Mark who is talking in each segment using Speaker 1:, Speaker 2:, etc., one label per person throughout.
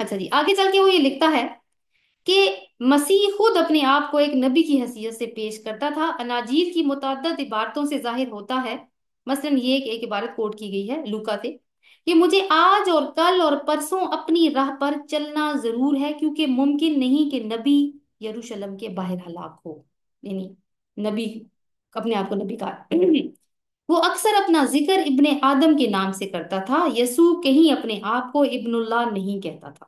Speaker 1: اچھا جی، آگے چل کے وہ یہ لکھتا ہے کہ مسیح خود اپنے آپ کو ایک نبی کی حیثیت سے پیش کرتا تھا، اناجیل کی متعدد عبارتوں سے ظاہر ہوتا ہے، مثلا یہ کہ ایک عبارت کوٹ کی گئی ہے لوکا سے، کہ مجھے آج اور کل اور پرسوں اپنی راہ پر چلنا ضرور ہے، کیونکہ ممکن نہیں کہ نبی یروشلم کے باہر ہلاک ہو، یعنی نبی اپنے آپ کو نبی کہا۔ وہ اکثر اپنا ذکر ابن آدم کے نام سے کرتا تھا، یسوع کہیں اپنے آپ کو ابن اللہ نہیں کہتا تھا۔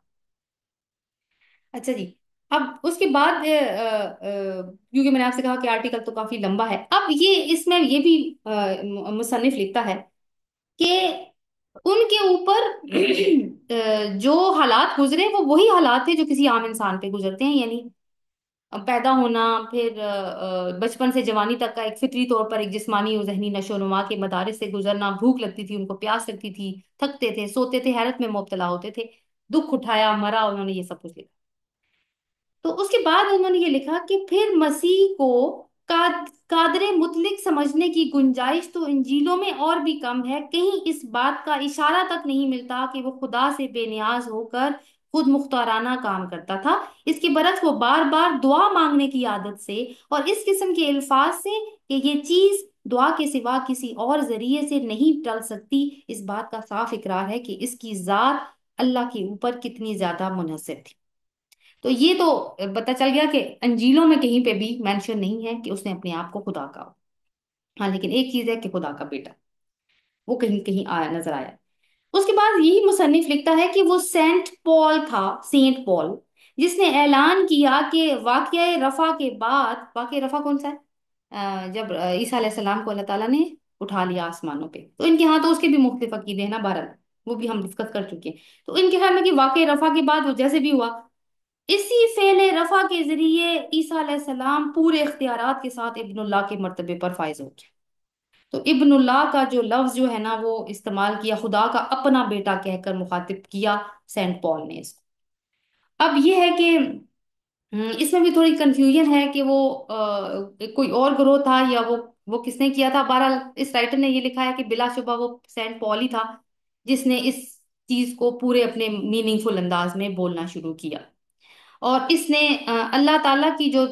Speaker 1: اچھا جی، اب اس کے بعد کیونکہ میں نے آپ سے کہا کہ آرٹیکل تو کافی لمبا ہے، اب یہ اس میں یہ بھی مصنف لکھتا ہے کہ ان کے اوپر جو حالات گزرے وہ وہی حالات تھے جو کسی عام انسان پہ گزرتے ہیں، یعنی پیدا ہونا، پھر بچپن سے جوانی تک کا ایک فطری طور پر ایک جسمانی اور ذہنی نشو و نما کے مدارس سے گزرنا، بھوک لگتی تھی ان کو، پیاس لگتی تھی، تھکتے تھے، سوتے تھے، حیرت میں مبتلا ہوتے تھے، دکھ اٹھایا، مرا، انہوں نے یہ سب کچھ لکھا۔ تو اس کے بعد انہوں نے یہ لکھا کہ پھر مسیح کو قادر مطلق سمجھنے کی گنجائش تو انجیلوں میں اور بھی کم ہے، کہیں اس بات کا اشارہ تک نہیں ملتا کہ وہ خدا سے بے نیاز ہو کر خود مختارانہ کام کرتا تھا۔ اس کے برعکس وہ بار بار دعا مانگنے کی عادت سے اور اس قسم کے الفاظ سے کہ یہ چیز دعا کے سوا کسی اور ذریعے سے نہیں ٹل سکتی، اس بات کا صاف اقرار ہے کہ اس کی ذات اللہ کے اوپر کتنی زیادہ منحصر تھی۔ تو یہ تو پتہ چل گیا کہ انجیلوں میں کہیں پہ بھی مینشن نہیں ہے کہ اس نے اپنے آپ کو خدا کہا۔ ہاں لیکن ایک چیز ہے کہ خدا کا بیٹا وہ کہیں کہیں آیا، نظر آیا۔ اس کے بعد یہی مصنف لکھتا ہے کہ وہ سینٹ پال تھا، سینٹ پال، جس نے اعلان کیا کہ واقعہ رفع کے بعد، واقعہ رفع کون سا ہے؟ جب عیسیٰ علیہ السلام کو اللہ تعالیٰ نے اٹھا لیا آسمانوں پہ، تو ان کے ہاں تو اس کے بھی مختلف عقیدے ہیں نا، بہرحال وہ بھی ہم ڈسکس کر چکے ہیں۔ تو ان کے خیال میں کہ واقعہ رفع کے بعد وہ جیسے بھی ہوا، اسی فعل رفع کے ذریعے عیسیٰ علیہ السلام پورے اختیارات کے ساتھ ابن اللہ کے مرتبے پر فائز ہو گیا۔ تو ابن اللہ کا جو لفظ جو ہے نا وہ استعمال کیا، خدا کا اپنا بیٹا کہہ کر مخاطب کیا سینٹ پال نے اس کو۔ اب یہ ہے کہ اس میں بھی تھوڑی کنفیوژن ہے کہ وہ کوئی اور گروہ تھا یا وہ کس نے کیا تھا۔ بہرحال اس رائٹر نے یہ لکھا ہے کہ بلا شبہ وہ سینٹ پال ہی تھا جس نے اس چیز کو پورے اپنے میننگ فل انداز میں بولنا شروع کیا، اور اس نے اللہ تعالیٰ کی جو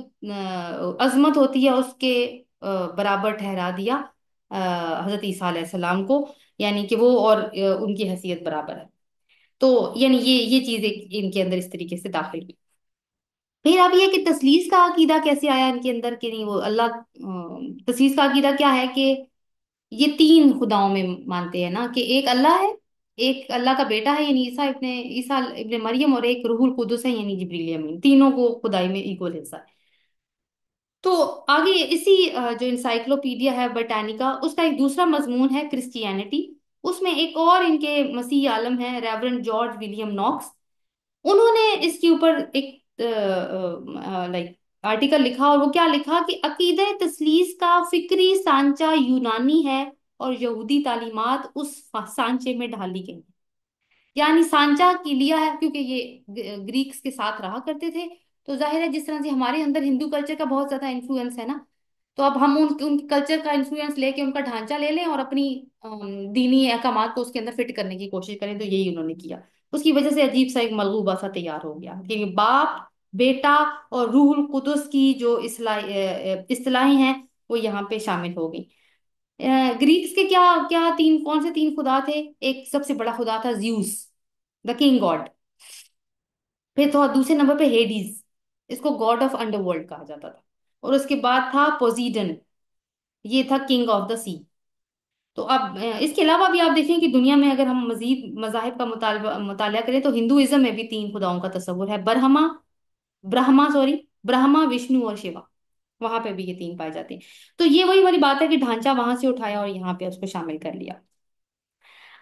Speaker 1: عظمت ہوتی ہے اس کے برابر ٹھہرا دیا حضرت عیسیٰ علیہ السلام کو، یعنی کہ وہ اور ان کی حیثیت برابر ہے۔ تو یعنی یہ چیز ان کے اندر اس طریقے سے داخل ہوئی۔ پھر اب یہ کہ تثلیث کا عقیدہ کیسے آیا ان کے اندر، کہ نہیں وہ اللہ تثلیث کا عقیدہ کیا ہے کہ یہ تین خداؤں میں مانتے ہیں نا، کہ ایک اللہ ہے، ایک اللہ کا بیٹا ہے یعنی عیسیٰ ابن مریم، اور ایک روح القدس ہے یعنی جبریل امین، تینوں کو خدائی میں ایکول حصہ ہے۔ تو آگے اسی جو انسائکلوپیڈیا ہے برٹانیکا، اس کا ایک دوسرا مضمون ہے کرسچینٹی، اس میں ایک اور ان کے مسیحی عالم ہیں ریورنڈ جارج ولیم ناکس، انہوں نے اس کے اوپر ایک لائک آرٹیکل لکھا، اور وہ کیا لکھا کہ عقیدہ تثلیث کا فکری سانچہ یونانی ہے اور یہودی تعلیمات اس سانچے میں ڈالی گئی، یعنی سانچا کی لیا ہے کیونکہ یہ گریکس کے ساتھ رہا کرتے تھے، تو ظاہر ہے جس طرح سے ہمارے اندر ہندو کلچر کا بہت زیادہ انفلوئنس ہے نا، تو اب ہم ان کلچر کا انفلوئنس لے کے ان کا ڈھانچہ لے لیں اور اپنی دینی احکامات کو اس کے اندر فٹ کرنے کی کوشش کریں، تو یہی انہوں نے کیا۔ اس کی وجہ سے عجیب سا ایک ملغوبہ سا تیار ہو گیا کہ باپ، بیٹا اور روح القدس کی جو اصطلاحیں ہیں وہ یہاں پہ شامل ہو گئی۔ گریکس کے کیا کیا تین کون سے تین خدا تھے؟ ایک سب سے بڑا خدا تھا زیوس، دا کنگ گاڈ، پھر تو دوسرے نمبر پہ ہیڈیز، اس کو گاڈ آف انڈر ورلڈ کہا جاتا تھا، اور اس کے بعد تھا پوزیڈن، یہ تھا کنگ آف دا سی۔ تو اب اس کے علاوہ بھی آپ دیکھیں کہ دنیا میں اگر ہم مزید مذاہب کا مطالعہ کریں تو ہندوازم میں بھی تین خداؤں کا تصور ہے، برہما، وشنو اور شیوا، وہاں پہ بھی یہ تین پائے جاتے ہیں۔ تو یہ وہی والی بات ہے کہ ڈھانچہ وہاں سے اٹھایا اور یہاں پہ اس کو شامل کر لیا۔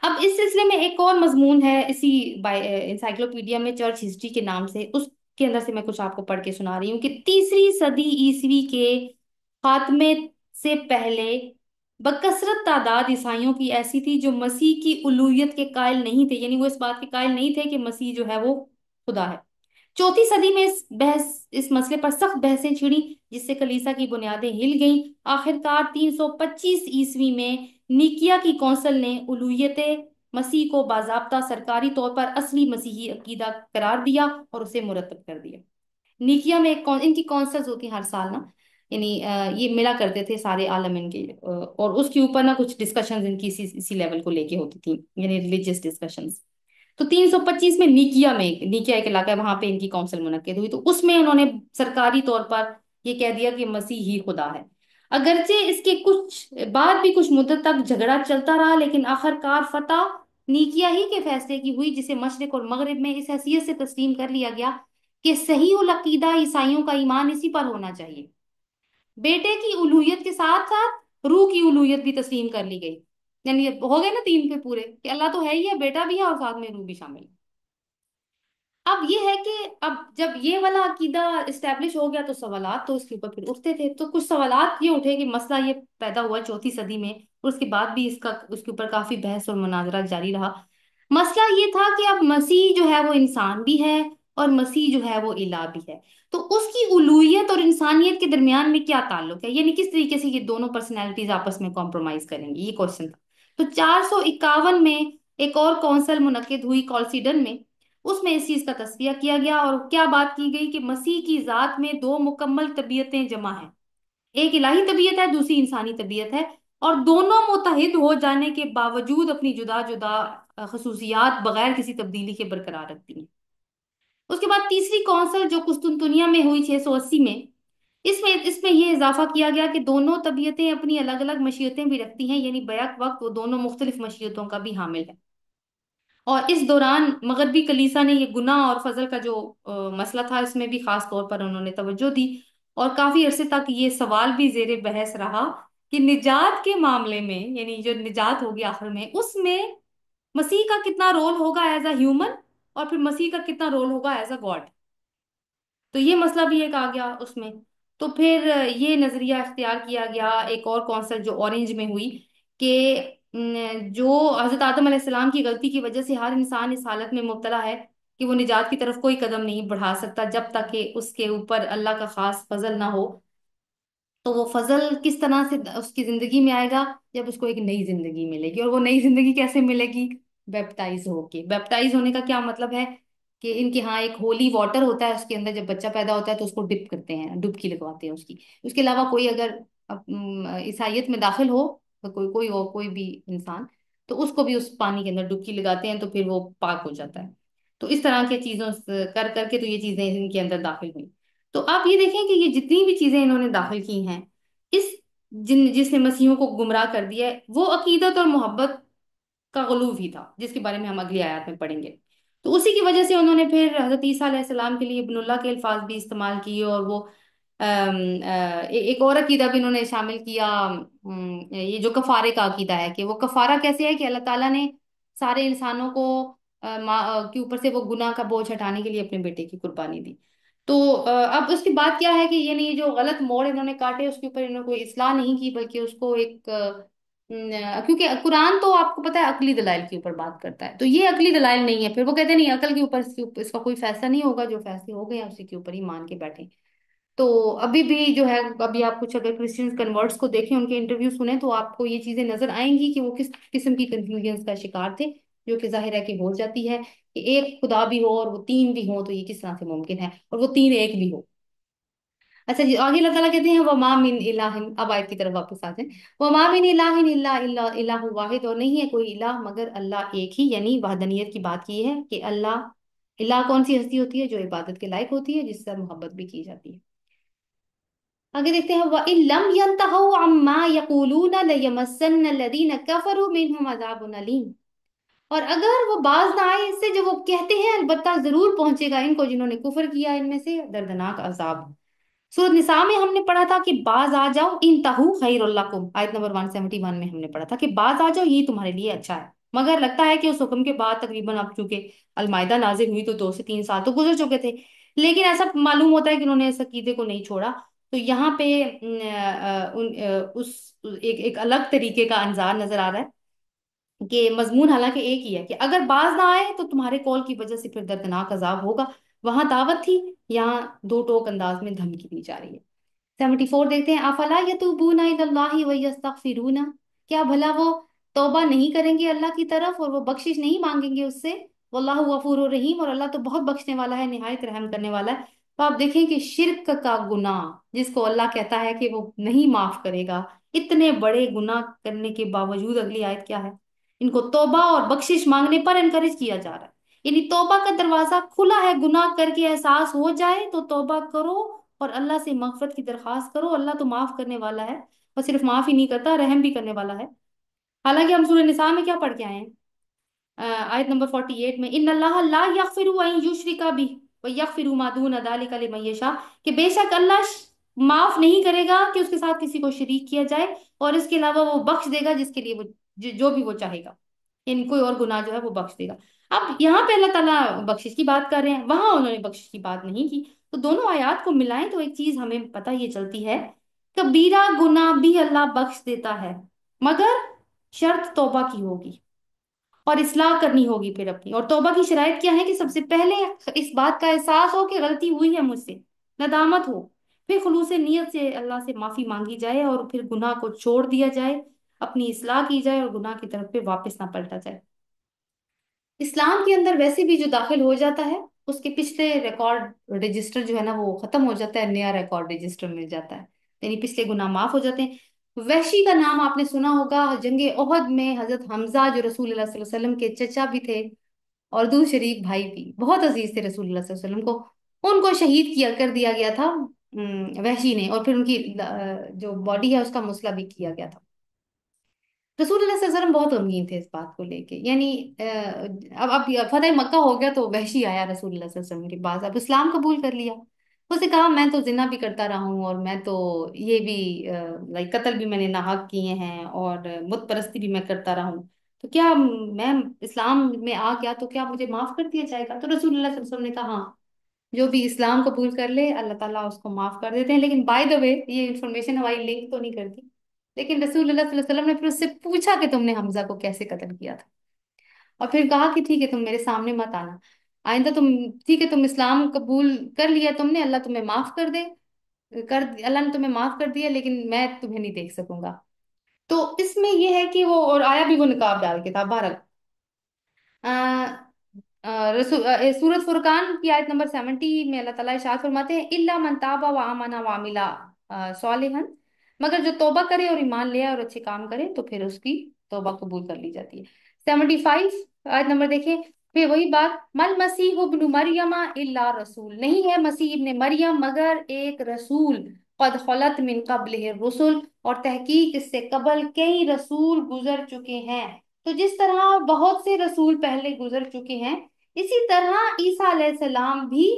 Speaker 1: اب اس سلسلے میں ایک اور مضمون ہے اسی انسائکلوپیڈیا میں، چرچ ہسٹری کے نام سے، اس کے اندر سے میں کچھ آپ کو پڑھ کے سنا رہی ہوں کہ تیسری صدی عیسوی کے خاتمے سے پہلے بکثرت تعداد عیسائیوں کی ایسی تھی جو مسیح کی الوہیت کے قائل نہیں تھے، یعنی وہ اس بات کے قائل نہیں تھے کہ مسیح جو ہے وہ خدا ہے۔ چوتھی صدی میں اس مسئلے پر سخت بحثیں چھڑی جس سے کلیسا کی بنیادیں ہل گئیں۔ آخرکار 325 عیسوی میں نیکیا کی کونسل نے الوہیت مسیح کو باضابطہ سرکاری طور پر اصلی مسیحی عقیدہ قرار دیا اور اسے مرتب کر دیا۔ نیکیا میں ان کی کونسلز ہوتی ہیں ہر سال نا، یعنی یہ ملا کرتے تھے سارے عالم ان کے، اور اس کے اوپر نا کچھ ڈسکشنز ان کی اسی لیول کو لے کے ہوتی تھیں، یعنی ریلیجیس ڈسکشنز۔ تو 325 میں نیکیا ایک علاقہ ہے، وہاں پہ ان کی کونسل منعقد ہوئی، تو اس میں انہوں نے سرکاری طور پر یہ کہہ دیا کہ مسیح ہی خدا ہے۔ اگرچہ اس کے کچھ بعد بھی کچھ مدت تک جھگڑا چلتا رہا، لیکن آخر کار فتح نیکیا ہی کے فیصلے کی ہوئی، جسے مشرق اور مغرب میں اس حیثیت سے تسلیم کر لیا گیا کہ صحیح العقیدہ عیسائیوں کا ایمان اسی پر ہونا چاہیے۔ بیٹے کی الوہیت کے ساتھ ساتھ روح کی الوہیت بھی تسلیم کر لی گئی، یعنی ہو گئے نا تین پہ پورے، کہ اللہ تو ہے ہی ہے، بیٹا بھی ہے اور ساتھ میں روح بھی شامل ہے۔ اب یہ ہے کہ اب جب یہ والا عقیدہ اسٹیبلش ہو گیا تو سوالات تو اس کے اوپر پھر اٹھتے تھے، تو کچھ سوالات یہ اٹھے کہ مسئلہ یہ پیدا ہوا 4 صدی میں، اور اس کے بعد بھی اس کے اوپر کافی بحث اور مناظرہ جاری رہا۔ مسئلہ یہ تھا کہ اب مسیح جو ہے وہ انسان بھی ہے اور مسیح جو ہے وہ الہ بھی ہے، تو اس کی الوہیت اور انسانیت کے درمیان میں کیا تعلق ہے، یعنی کس طریقے سے یہ دونوں پرسنالٹیز آپس میں کمپرومائز کریں گی، یہ کوشچن تھا۔ تو 451 میں ایک اور کونسل منعقد ہوئی کالسیڈن میں، اس میں اس چیز کا تصفیہ کیا گیا اور کیا بات کی گئی کہ مسیح کی ذات میں دو مکمل طبیعتیں جمع ہیں، ایک الہی طبیعت ہے، دوسری انسانی طبیعت ہے، اور دونوں متحد ہو جانے کے باوجود اپنی جدا جدا خصوصیات بغیر کسی تبدیلی کے برقرار رکھتی ہیں۔ اس کے بعد تیسری کونسل جو قسطنطنیہ میں ہوئی 680 میں، اس میں یہ اضافہ کیا گیا کہ دونوں طبیعتیں اپنی الگ الگ مشیتیں بھی رکھتی ہیں، یعنی بیک وقت وہ دونوں مختلف مشیتوں کا بھی حامل ہے۔ اور اس دوران مغربی کلیسا نے یہ گناہ اور فضل کا جو مسئلہ تھا، اس میں بھی خاص طور پر انہوں نے توجہ دی، اور کافی عرصے تک یہ سوال بھی زیر بحث رہا کہ نجات کے معاملے میں، یعنی جو نجات ہوگی آخر میں، اس میں مسیح کا کتنا رول ہوگا ایز اے ہیومن، اور پھر مسیح کا کتنا رول ہوگا ایز اے گاڈ، تو یہ مسئلہ بھی ایک آ گیا اس میں۔ تو پھر یہ نظریہ اختیار کیا گیا ایک اور کونسل جو اورنج میں ہوئی، کہ جو حضرت آدم علیہ السلام کی غلطی کی وجہ سے ہر انسان اس حالت میں مبتلا ہے کہ وہ نجات کی طرف کوئی قدم نہیں بڑھا سکتا جب تک کہ اس کے اوپر اللہ کا خاص فضل نہ ہو۔ تو وہ فضل کس طرح سے اس کی زندگی میں آئے گا، جب اس کو ایک نئی زندگی ملے گی، اور وہ نئی زندگی کیسے ملے گی؟ بیپٹائز ہو کے۔ بیپٹائز ہونے کا کیا مطلب ہے کہ ان کے ہاں ایک ہولی واٹر ہوتا ہے، اس کے اندر جب بچہ پیدا ہوتا ہے تو اس کو ڈپ کرتے ہیں، ڈبکی لگواتے ہیں اس کی۔ اس کے علاوہ کوئی اگر عیسائیت میں داخل ہو، کوئی ہو، کوئی بھی انسان، تو اس کو بھی اس پانی کے اندر ڈبکی لگاتے ہیں تو پھر وہ پاک ہو جاتا ہے۔ تو اس طرح کی چیزوں کر کر کے تو یہ چیزیں ان کے اندر داخل ہوئی۔ تو آپ یہ دیکھیں کہ یہ جتنی بھی چیزیں انہوں نے داخل کی ہیں، اس جس نے مسیحوں کو گمراہ کر دیا ہے، وہ عقیدت اور محبت کا غلوف ہی تھا، جس کے بارے میں ہم اگلی آیات میں پڑھیں گے۔ تو اسی کی وجہ سے انہوں نے پھر حضرت عیسیٰ علیہ السلام کے لیے ابن اللہ کے الفاظ بھی استعمال کیے، اور وہ ایک اور عقیدہ بھی انہوں نے شامل کیا، یہ جو کفارے کا عقیدہ ہے، کہ وہ کفارہ کیسے ہے کہ اللہ تعالیٰ نے سارے انسانوں کو کے اوپر سے وہ گناہ کا بوجھ ہٹانے کے لیے اپنے بیٹے کی قربانی دی۔ تو اب اس کی بات کیا ہے کہ یعنی یہ جو غلط موڑ انہوں نے کاٹے، اس کے اوپر انہوں نے کوئی اصلاح نہیں کی، بلکہ اس کو ایک کیونکہ قرآن تو آپ کو پتا ہے عقلی دلائل کے اوپر بات کرتا ہے، تو یہ عقلی دلائل نہیں ہے، پھر وہ کہتے ہیں نہیں عقل کے اوپر اس کا کوئی فیصلہ نہیں ہوگا، جو فیصلے ہو گئے ہیں اسی کے اوپر ہی مان کے بیٹھے۔ تو ابھی بھی جو ہے، ابھی آپ کچھ اگر کرسچن کنورٹس کو دیکھیں، ان کے انٹرویو سنیں، تو آپ کو یہ چیزیں نظر آئیں گی کہ وہ کس قسم کی کنفیوژنس کا شکار تھے، جو کہ ظاہر ہے کہ ہو جاتی ہے کہ ایک خدا بھی ہو اور وہ تین بھی ہوں، تو یہ کس طرح سے ممکن ہے، اور وہ تین ایک بھی ہو۔ اچھا جی، آگے اللہ تعالیٰ کہتے ہیں وَمَا مِنْ إِلَٰهٍ، اب آیت کی طرف واپس آتے ہیں، وَمَا مِنْ إِلَٰهٍ إِلَّا إِلَٰهٌ وَاحِدٌ، اور نہیں ہے کوئی الہ مگر اللہ ایک ہی، یعنی وحدانیت کی بات کی ہے کہ اللہ الہ کون سی ہستی ہوتی ہے جو عبادت کے لائق ہوتی ہے، جس سے محبت بھی کی جاتی ہے۔ آگے دیکھتے ہیں وَإِن لَّمْ يَنْتَهُوا عَمَّا يَقُولُونَ لَيَمَسَّنَّ الَّذِينَ كَفَرُوا مِنْهُمْ عَذَابٌ أَلِيمٌ، اور اگر وہ باز نہ آئے اس سے جو وہ کہتے ہیں، البتہ ضرور پہنچے گا ان کو جنہوں نے کفر کیا ان میں سے دردناک عذاب۔ سورۃ نساء میں ہم نے پڑھا تھا کہ باز آ جاؤ، انتہو خیر لکم، آیت نمبر 171 میں ہم نے پڑھا تھا کہ باز آ جاؤ، یہ تمہارے لیے اچھا ہے، مگر لگتا ہے کہ اس حکم کے بعد تقریباً اب چونکہ المائدہ نازل ہوئی تو 2 سے 3 سال تو گزر چکے تھے، لیکن ایسا معلوم ہوتا ہے کہ انہوں نے اس عقیدے کو نہیں چھوڑا۔ تو یہاں پہ اس ایک الگ طریقے کا انظار نظر آ رہا ہے کہ مضمون حالانکہ ایک ہی ہے کہ اگر باز نہ آئے تو تمہارے قول کی وجہ سے پھر دردناک عذاب ہوگا۔ وہاں دعوت تھی، یہاں دو ٹوک انداز میں دھمکی دی جا رہی ہے۔ 74 دیکھتے ہیں افلا یتوبون الی اللہ ویستغفرون، کیا بھلا وہ توبہ نہیں کریں گے اللہ کی طرف اور وہ بخشش نہیں مانگیں گے اس سے، واللہ غفور رحیم، اور اللہ تو بہت بخشنے والا ہے، نہایت رحم کرنے والا ہے، تو آپ دیکھیں کہ شرک کا گناہ جس کو اللہ کہتا ہے کہ وہ نہیں معاف کرے گا، اتنے بڑے گناہ کرنے کے باوجود اگلی آیت کیا ہے، ان کو توبہ اور بخشش مانگنے پر انکریج کیا جا رہا ہے، یعنی توبہ کا دروازہ کھلا ہے، گناہ کر کے احساس ہو جائے تو توبہ کرو اور اللہ سے مغفرت کی درخواست کرو، اللہ تو معاف کرنے والا ہے، اور صرف معاف ہی نہیں کرتا، رحم بھی کرنے والا ہے۔ حالانکہ ہم سورہ نساء میں کیا پڑھ کے آئے ہیں، آیت نمبر 48 میں، ان اللہ لا یغفر ان یشرک بہ ویغفر ما دون ذلک لمن یشاء، کہ بے شک اللہ معاف نہیں کرے گا کہ اس کے ساتھ کسی کو شریک کیا جائے، اور اس کے علاوہ وہ بخش دے گا جس کے لیے وہ جو بھی وہ چاہے گا، یعنی کوئی اور گناہ جو ہے وہ بخش دے گا۔ اب یہاں پہ اللہ تعالیٰ بخشش کی بات کر رہے ہیں، وہاں انہوں نے بخشش کی بات نہیں کی، تو دونوں آیات کو ملائیں تو ایک چیز ہمیں پتہ یہ چلتی ہے، کبیرہ گناہ بھی اللہ بخش دیتا ہے، مگر شرط توبہ کی ہوگی اور اصلاح کرنی ہوگی پھر اپنی، اور توبہ کی شرائط کیا ہے کہ سب سے پہلے اس بات کا احساس ہو کہ غلطی ہوئی ہے مجھ سے، ندامت ہو، پھر خلوص نیت سے اللہ سے معافی مانگی جائے اور پھر گناہ کو چھوڑ دیا جائے، اپنی اصلاح کی جائے اور گناہ کی طرف پہ واپس نہ پلٹا جائے۔ اسلام کے اندر ویسے بھی جو داخل ہو جاتا ہے اس کے پچھلے ریکارڈ رجسٹر جو ہے نا وہ ختم ہو جاتا ہے، نیا ریکارڈ رجسٹر مل جاتا ہے، یعنی پچھلے گناہ معاف ہو جاتے ہیں۔ وحشی کا نام آپ نے سنا ہوگا، جنگ احد میں حضرت حمزہ جو رسول اللہ صلی اللہ علیہ وسلم کے چچا بھی تھے اور دور شریک بھائی بھی، بہت عزیز تھے رسول اللہ صلی اللہ علیہ وسلم کو، ان کو شہید کیا کر دیا گیا تھا وحشی نے، اور پھر ان کی جو باڈی ہے اس کا مسئلہ بھی کیا گیا تھا۔ رسول اللہ صلی اللہ علیہ وسلم بہت غمگین تھے اس بات کو لے کے، یعنی اب فتح مکہ ہو گیا تو وحشی آیا رسول اللہ صلی اللہ علیہ وسلم کے پاس، اب اسلام قبول کر لیا، اس نے کہا میں تو زنا بھی کرتا رہا ہوں، اور میں تو یہ بھی لائک قتل بھی میں نے ناحق کیے ہیں، اور بت پرستی بھی میں کرتا رہا ہوں، تو کیا میں اسلام میں آ گیا تو کیا مجھے معاف کر دیا جائے گا؟ تو رسول اللہ صلی اللہ علیہ وسلم نے کہا ہاں، جو بھی اسلام قبول کر لے اللہ تعالیٰ اس کو معاف کر دیتے ہیں، لیکن بائی دا وے یہ انفارمیشن ہماری لنک تو نہیں کرتی، لیکن رسول اللہ صلی اللہ علیہ وسلم نے پھر اس سے پوچھا کہ تم نے حمزہ کو کیسے قتل کیا تھا، اور پھر کہا کہ ٹھیک ہے تم میرے سامنے مت آنا آئندہ، تم ٹھیک ہے تم اسلام قبول کر لیا تم نے، اللہ تمہیں معاف کر دے، اللہ نے تمہیں معاف کر دیا لیکن میں تمہیں نہیں دیکھ سکوں گا۔ تو اس میں یہ ہے کہ وہ، اور آیا بھی وہ نقاب ڈال کے تھا بہرحال۔ سورت فرقان کی آیت نمبر 70 میں اللہ تعالیٰ ارشاد فرماتے ہیں الا من تاب و آمن و عمل صالحا، مگر جو توبہ کرے اور ایمان لے آئے اور اچھے کام کرے تو پھر اس کی توبہ قبول کر لی جاتی ہے۔ 75 آیت نمبر دیکھیں، پھر وہی بات، مل مسیح ابن مریم الا رسول، نہیں ہے مسیح ابن مریم مگر ایک رسول، قد خلت من قبلہ الرسل، اور تحقیق اس سے قبل کئی رسول گزر چکے ہیں، تو جس طرح بہت سے رسول پہلے گزر چکے ہیں اسی طرح عیسیٰ علیہ السلام بھی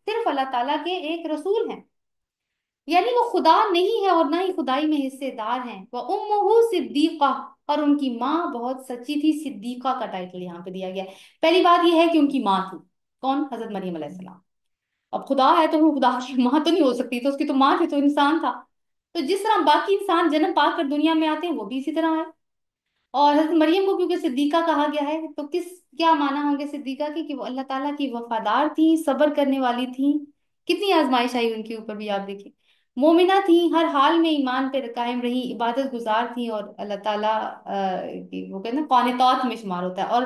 Speaker 1: صرف اللہ تعالیٰ کے ایک رسول ہیں، یعنی وہ خدا نہیں ہے اور نہ ہی خدائی میں حصے دار ہیں، وہ امہ صدیقہ، اور ان کی ماں بہت سچی تھی، صدیقہ کا ٹائٹل یہاں پہ دیا گیا ہے۔ پہلی بات یہ ہے کہ ان کی ماں تھی کون؟ حضرت مریم علیہ السلام، اب خدا ہے تو وہ خدا کی ماں تو نہیں ہو سکتی، تو اس کی تو ماں تھی، تو انسان تھا، تو جس طرح باقی انسان جنم پا کر دنیا میں آتے ہیں وہ بھی اسی طرح ہے، اور حضرت مریم کو کیونکہ صدیقہ کہا گیا ہے تو کیا معنی ہوں گے صدیقہ کی، کہ وہ اللہ تعالیٰ کی وفادار تھی، صبر کرنے والی تھی، کتنی آزمائش آئی ان کے اوپر بھی آپ دیکھیں، مومنہ تھی، ہر حال میں ایمان پہ قائم رہی، عبادت گزار تھی، اور اللہ تعالیٰ وہ کہتے ہیں نا قانتات میں شمار ہوتا ہے، اور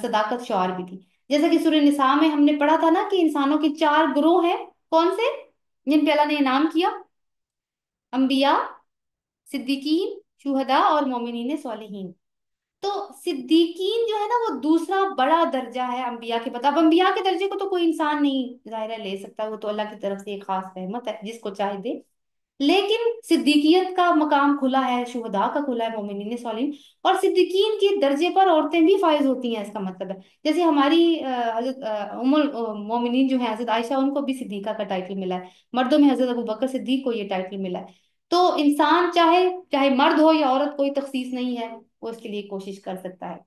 Speaker 1: صداقت شعار بھی تھی، جیسا کہ سورہ نساء میں ہم نے پڑھا تھا نا کہ انسانوں کے 4 گروہ ہیں، کون سے؟ جن پہ اللہ نے انعام کیا، انبیاء، صدیقین، شہداء اور مومنین صالحین۔ تو صدیقین جو ہے نا وہ دوسرا بڑا درجہ ہے انبیاء کے بعد، اب انبیاء کے درجے کو تو کوئی انسان نہیں ظاہر ہے لے سکتا، وہ تو اللہ کی طرف سے ایک خاص رحمت ہے جس کو چاہے دے، لیکن صدیقیت کا مقام کھلا ہے، شہداء کا کھلا ہے، مومنین صالحین، اور صدیقین کے درجے پر عورتیں بھی فائز ہوتی ہیں، اس کا مطلب ہے جیسے ہماری حضرت ام المومنین جو ہیں حضرت عائشہ، ان کو بھی صدیقہ کا ٹائٹل ملا ہے، مردوں میں حضرت ابو بکر صدیق کو یہ ٹائٹل ملا ہے، تو انسان چاہے چاہے مرد ہو یا عورت کوئی تخصیص نہیں ہے، وہ اس کے لیے کوشش کر سکتا ہے۔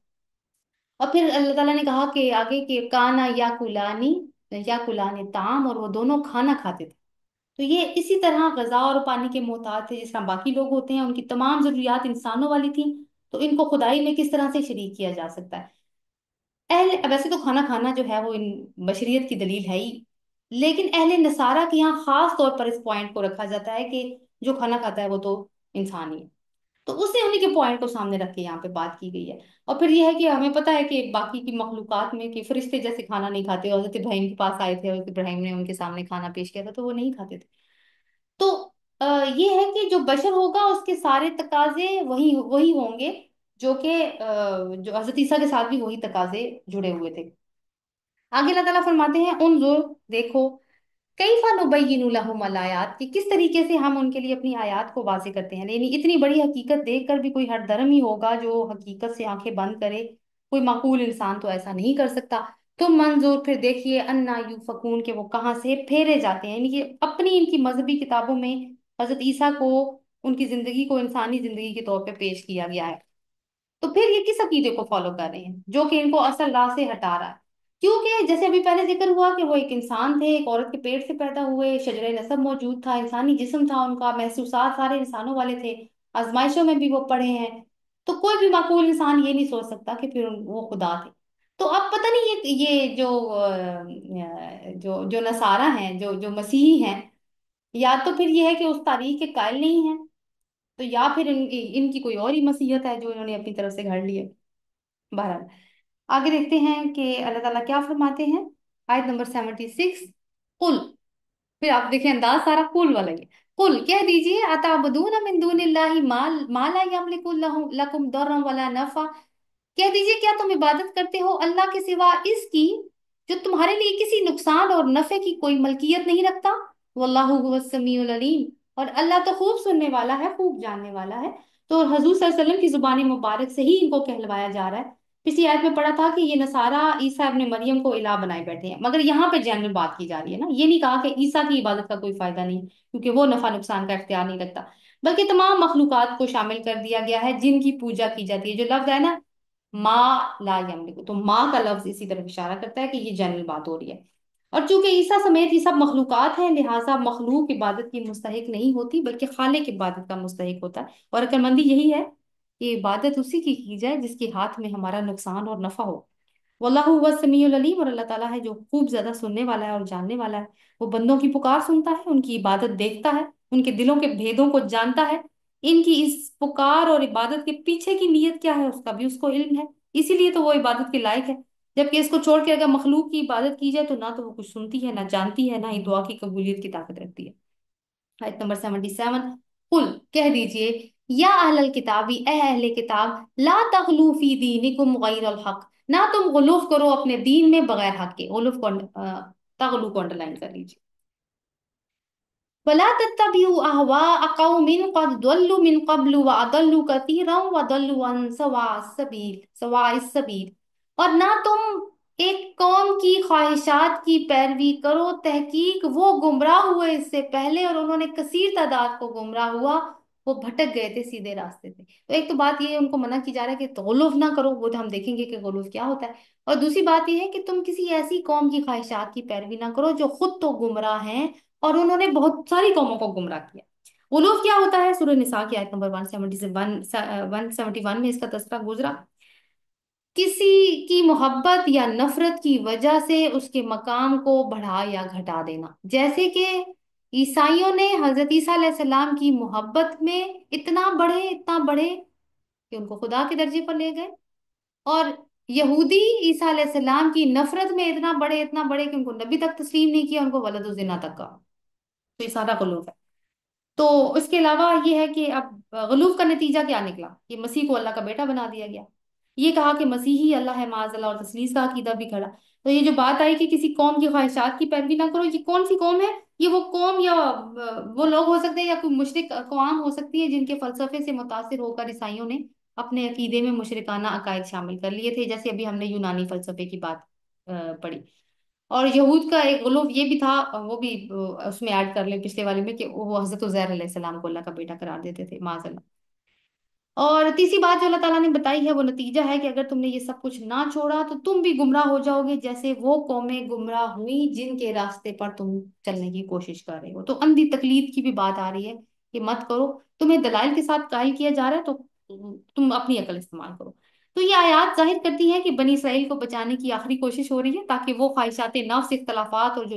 Speaker 1: اور پھر اللہ تعالیٰ نے کہا کہ آگے کہ کانا یا کلانی طعام، اور وہ دونوں کھانا کھاتے تھے، تو یہ اسی طرح غذا اور پانی کے محتاج تھے جس طرح باقی لوگ ہوتے ہیں، ان کی تمام ضروریات انسانوں والی تھیں، تو ان کو خدائی میں کس طرح سے شریک کیا جا سکتا ہے؟ ویسے تو کھانا کھانا جو ہے وہ بشریت کی دلیل ہے ہی، لیکن اہل نصارہ کے یہاں خاص طور پر اس پوائنٹ کو رکھا جاتا ہے کہ جو کھانا کھاتا ہے وہ تو انسان ہی ہے، تو اسے انہیں کے پوائنٹ کو سامنے رکھ کے یہاں پہ بات کی گئی ہے۔ اور پھر یہ ہے کہ ہمیں پتہ ہے کہ باقی کی مخلوقات میں کہ فرشتے جیسے کھانا نہیں کھاتے، حضرت ابراہیم کے پاس آئے تھے، حضرت ابراہیم نے ان کے سامنے کھانا پیش کیا تھا تو وہ نہیں کھاتے تھے۔ تو یہ ہے کہ جو بشر ہوگا اس کے سارے تقاضے وہی وہی ہوں گے، جو کہ جو حضرت عیسیٰ کے ساتھ بھی وہی تقاضے جڑے ہوئے تھے۔ آگے اللہ تعالیٰ فرماتے ہیں انظر، دیکھو، کیفا نبین لہم الآیات، کہ کس طریقے سے ہم ان کے لیے اپنی آیات کو واضح کرتے ہیں، یعنی اتنی بڑی حقیقت دیکھ کر بھی کوئی ہر درم ہی ہوگا جو حقیقت سے آنکھیں بند کرے، کوئی معقول انسان تو ایسا نہیں کر سکتا۔ تم منظور پھر دیکھیے انا یوفکون، کہ وہ کہاں سے پھیرے جاتے ہیں، یعنی کہ اپنی ان کی مذہبی کتابوں میں حضرت عیسیٰ کو، ان کی زندگی کو انسانی زندگی کے طور پہ پیش کیا گیا ہے، تو پھر یہ کس عقیدے کو فالو کر رہے ہیں جو کہ ان کو اصل راہ سے ہٹا رہا ہے؟ کیونکہ جیسے ابھی پہلے ذکر ہوا کہ وہ ایک انسان تھے، ایک عورت کے پیٹ سے پیدا ہوئے، شجر نسب موجود تھا، انسانی جسم تھا، ان کا محسوسات سارے انسانوں والے تھے، آزمائشوں میں بھی وہ پڑے ہیں، تو کوئی بھی معقول انسان یہ نہیں سوچ سکتا کہ پھر وہ خدا تھے۔ تو اب پتہ نہیں یہ جو جو نصارہ ہیں، جو مسیحی ہیں، یا تو پھر یہ ہے کہ اس تاریخ کے قائل نہیں ہیں، تو یا پھر ان کی کوئی اور ہی مسیحیت ہے جو انہوں نے اپنی طرف سے گھڑ لی ہے۔ بہرحال آگے دیکھتے ہیں کہ اللہ تعالیٰ کیا فرماتے ہیں، آیت نمبر 76، قل، پھر آپ دیکھیں انداز سارا قل والا ہی ہے، قل کہہ دیجئے، اتعبدون من دون اللہ ما لا یملک لکم ضرا ولا نفع، کہہ دیجئے کیا تم عبادت کرتے ہو اللہ کے سوا اس کی جو تمہارے لیے کسی نقصان اور نفع کی کوئی ملکیت نہیں رکھتا، واللہ هو السمیع العلیم، اور اللہ تو خوب سننے والا ہے، خوب جاننے والا ہے۔ تو حضور صلی اللہ علیہ وسلم کی زبان مبارک سے ہی ان کو کہلوایا جا رہا ہے۔ پچھلی آیت میں پڑھا تھا کہ یہ نصارہ عیسیٰ ابن مریم کو الہ بنائے بیٹھے ہیں، مگر یہاں پہ جنرل بات کی جا رہی ہے نا، یہ نہیں کہا کہ عیسیٰ کی عبادت کا کوئی فائدہ نہیں کیونکہ وہ نفع نقصان کا اختیار نہیں رکھتا، بلکہ تمام مخلوقات کو شامل کر دیا گیا ہے جن کی پوجا کی جاتی ہے۔ جو لفظ ہے نا ما لا یملک، تو ماں کا لفظ اسی طرف اشارہ کرتا ہے کہ یہ جنرل بات ہو رہی ہے۔ اور چونکہ عیسیٰ سمیت یہ سب مخلوقات ہیں، لہٰذا مخلوق عبادت کی مستحق نہیں ہوتی بلکہ خالق عبادت کا مستحق ہوتا ہے، اور عقلمندی یہی ہے کہ عبادت اسی کی جائے جس کے ہاتھ میں ہمارا نقصان اور نفع ہو۔ واللہ هو السمیع العلیم، اور اللہ تعالیٰ ہے جو خوب زیادہ سننے والا ہے اور جاننے والا ہے، وہ بندوں کی پکار سنتا ہے، ان کی عبادت دیکھتا ہے، ان کے دلوں کے بھیدوں کو جانتا ہے، ان کی اس پکار اور عبادت کے پیچھے کی نیت کیا ہے اس کا بھی اس کو علم ہے، اسی لیے تو وہ عبادت کے لائق ہے۔ جبکہ اس کو چھوڑ کے اگر مخلوق کی عبادت کی جائے تو نہ تو وہ کچھ سنتی ہے، نہ جانتی ہے، نہ ہی دعا کی قبولیت کی طاقت رکھتی ہے۔ آیت نمبر 77، قل کہہ دیجئے، یا اہل الکتابی، اے اہل کتاب، لا تغلو فی دینکم غیر الحق، نہ تم غلوف کرو اپنے دین میں بغیر حق کے، غلوف کو تغلو کو انڈرلائن کر لیجئے، ولا تتبعوا اهواء قوم قد ضلوا من قبل واضلوا كثيرا وضلوا عن سواء السبيل، اور نہ تم ایک قوم کی خواہشات کی پیروی کرو، تحقیق وہ گمراہ ہوئے اس سے پہلے اور انہوں نے کثیر تعداد کو گمراہ ہوا، وہ بھٹک گئے تھے سیدھے راستے سے۔ تو ایک تو بات یہ ہے ان کو منع کی جا رہا ہے کہ غلوف نہ کرو، وہ تو ہم دیکھیں گے کہ غلوف کیا ہوتا ہے، اور دوسری بات یہ ہے کہ تم کسی ایسی قوم کی خواہشات کی پیروی نہ کرو جو خود تو گمراہ ہیں اور انہوں نے بہت ساری قوموں کو گمراہ کیا۔ غلوف کیا ہوتا ہے؟ سورہ نساء کی آیت نمبر 171 میں اس کا تذکرہ گزرا، کسی کی محبت یا نفرت کی وجہ سے اس کے مقام کو بڑھا یا گھٹا دینا، جیسے کہ عیسائیوں نے حضرت عیسیٰ علیہ السلام کی محبت میں اتنا بڑھے کہ ان کو خدا کے درجے پر لے گئے، اور یہودی عیسیٰ علیہ السلام کی نفرت میں اتنا بڑے کہ ان کو نبی تک تسلیم نہیں کیا، ان کو ولد الزنا تک کہا، تو یہ سارا غلوف ہے۔ تو اس کے علاوہ یہ ہے کہ اب غلوف کا نتیجہ کیا نکلا، یہ مسیح کو اللہ کا بیٹا بنا دیا گیا، یہ کہا کہ مسیح ہی اللہ ہے معاذ اللہ، اور تثلیث کا عقیدہ بھی کھڑا۔ تو یہ جو بات آئی کہ کسی قوم کی خواہشات کی پیروی نہ کرو، یہ کون سی قوم ہے؟ یہ وہ قوم یا وہ لوگ ہو سکتے ہیں یا کوئی مشرک اقوام ہو سکتی ہے جن کے فلسفے سے متاثر ہو کر عیسائیوں نے اپنے عقیدے میں مشرکانہ عقائد شامل کر لیے تھے، جیسے ابھی ہم نے یونانی فلسفے کی بات پڑھی۔ اور یہود کا ایک غلوف یہ بھی تھا، وہ بھی اس میں ایڈ کر لیں پچھلے والے میں، کہ وہ حضرت عزیر علیہ السلام کو اللہ کا بیٹا قرار دیتے تھے معاذ اللہ۔ اور تیسری بات جو اللہ تعالیٰ نے بتائی ہے وہ نتیجہ ہے کہ اگر تم نے یہ سب کچھ نہ چھوڑا تو تم بھی گمراہ ہو جاؤ گے جیسے وہ قومیں گمراہ ہوئی جن کے راستے پر تم چلنے کی کوشش کر رہے ہو۔ تو اندھی تقلید کی بھی بات آ رہی ہے کہ مت کرو، تمہیں دلائل کے ساتھ قائل کیا جا رہا ہے تو تم اپنی عقل استعمال کرو۔ تو یہ آیات ظاہر کرتی ہے کہ بنی اسرائیل کو بچانے کی آخری کوشش ہو رہی ہے تاکہ وہ خواہشات نفس، اختلافات اور جو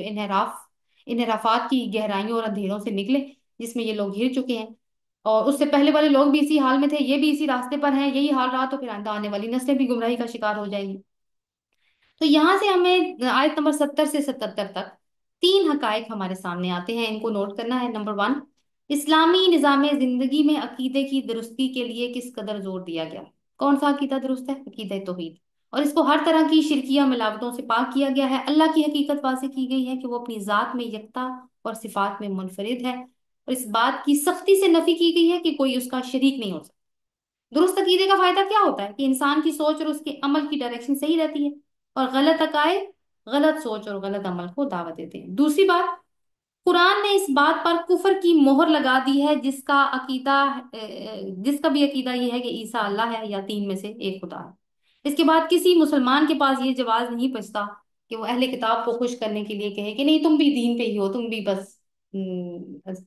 Speaker 1: انحرافات کی گہرائیوں اور اندھیروں سے نکلے جس میں یہ لوگ گھر چکے ہیں۔ اور اس سے پہلے والے لوگ بھی اسی حال میں تھے، یہ بھی اسی راستے پر ہیں، یہی حال رہا تو پھر آئندہ آنے والی نسلیں بھی گمراہی کا شکار ہو جائیں گی۔ تو یہاں سے ہمیں آیت نمبر 70 سے 77 تک تین حقائق ہمارے سامنے آتے ہیں، ان کو نوٹ کرنا ہے۔ نمبر ون، اسلامی نظام زندگی میں عقیدے کی درستی کے لیے کس قدر زور دیا گیا۔ کون سا عقیدہ درست ہے؟ عقیدہ توحید، اور اس کو ہر طرح کی شرکیہ ملاوٹوں سے پاک کیا گیا ہے۔ اللہ کی حقیقت واضح کی گئی ہے کہ وہ اپنی ذات میں یکتا اور صفات میں منفرد ہے، اور اس بات کی سختی سے نفی کی گئی ہے کہ کوئی اس کا شریک نہیں ہو سکتا۔ درست عقیدے کا فائدہ کیا ہوتا ہے؟ کہ انسان کی سوچ اور اس کے عمل کی ڈائریکشن صحیح رہتی ہے، اور غلط عقائد غلط سوچ اور غلط عمل کو دعوت دیتے ہیں۔ دوسری بات، قرآن نے اس بات پر کفر کی مہر لگا دی ہے جس کا عقیدہ جس کا بھی عقیدہ یہ ہے کہ عیسیٰ اللہ ہے یا تین میں سے ایک خدا ہے۔ اس کے بعد کسی مسلمان کے پاس یہ جواز نہیں بچتا کہ وہ اہل کتاب کو خوش کرنے کے لیے کہے کہ نہیں تم بھی دین پہ ہی ہو، تم بھی بس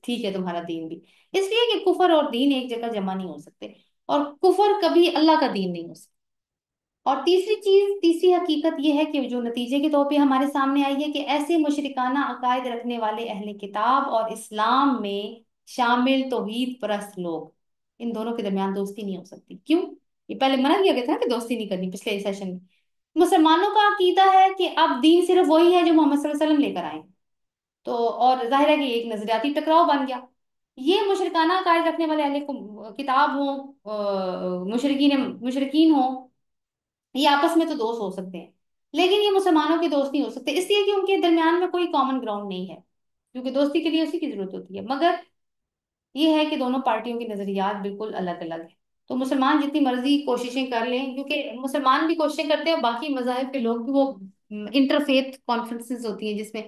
Speaker 1: ٹھیک ہے تمہارا دین بھی، اس لیے کہ کفر اور دین ایک جگہ جمع نہیں ہو سکتے، اور کفر کبھی اللہ کا دین نہیں ہو سکتا۔ اور تیسری چیز، تیسری حقیقت یہ ہے کہ جو نتیجے کے طور پہ ہمارے سامنے آئی ہے کہ ایسے مشرکانہ عقائد رکھنے والے اہل کتاب اور اسلام میں شامل توحید پرست لوگ، ان دونوں کے درمیان دوستی نہیں ہو سکتی۔ کیوں؟ یہ پہلے منع کیا گیا تھا نا کہ دوستی نہیں کرنی پچھلے سیشن میں۔ مسلمانوں کا عقیدہ ہے کہ اب دین صرف وہی ہے جو محمد صلی اللہ علیہ وسلم لے کر آئے، تو اور ظاہر ہے کہ یہ ایک نظریاتی ٹکراؤ بن گیا۔ یہ مشرکانہ عقائد رکھنے والے اہل کتاب ہوں، مشرکین ہوں، یہ آپس میں تو دوست ہو سکتے ہیں، لیکن یہ مسلمانوں کے دوست نہیں ہو سکتے، اس لیے کہ ان کے درمیان میں کوئی کامن گراؤنڈ نہیں ہے، کیونکہ دوستی کے لیے اسی کی ضرورت ہوتی ہے۔ مگر یہ ہے کہ دونوں پارٹیوں کے نظریات بالکل الگ الگ ہیں۔ تو مسلمان جتنی مرضی کوششیں کر لیں، کیونکہ مسلمان بھی کوششیں کرتے ہیں اور باقی مذاہب کے لوگ بھی، وہ انٹرفیتھ کانفرنسز ہوتی ہیں جس میں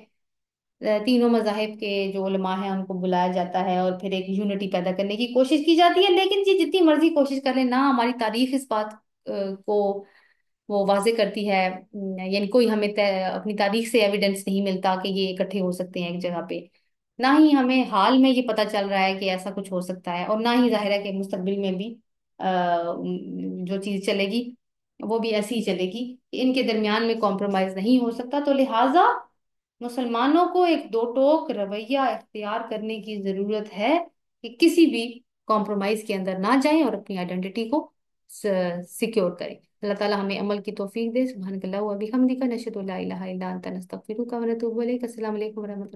Speaker 1: تینوں مذاہب کے جو علماء ہیں ان کو بلایا جاتا ہے اور پھر ایک یونٹی پیدا کرنے کی کوشش کی جاتی ہے، لیکن جی جتنی مرضی کوشش کر لیں نہ ہماری تاریخ اس بات کو وہ واضح کرتی ہے، یعنی کوئی ہمیں اپنی تاریخ سے ایویڈنس نہیں ملتا کہ یہ اکٹھے ہو سکتے ہیں ایک جگہ پہ، نہ ہی ہمیں حال میں یہ پتا چل رہا ہے کہ ایسا کچھ ہو سکتا ہے، اور نہ ہی ظاہر ہے کہ مستقبل میں بھی جو چیز چلے گی وہ بھی ایسی ہی چلے گی کہ ان کے درمیان میں کمپرومائز نہیں ہو سکتا۔ تو لہٰذا مسلمانوں کو ایک دو ٹوک رویہ اختیار کرنے کی ضرورت ہے کہ کسی بھی کمپرومائز کے اندر نہ جائیں اور اپنی آئیڈینٹی کو سیکیور کریں۔ اللہ تعالیٰ ہمیں عمل کی توفیق دے۔ سبحانک اللہم و بحمدک، نشہد ان لا الہ الا انت، نستغفرک و نتوب الیک۔ السلام علیکم و رحمۃ اللہ۔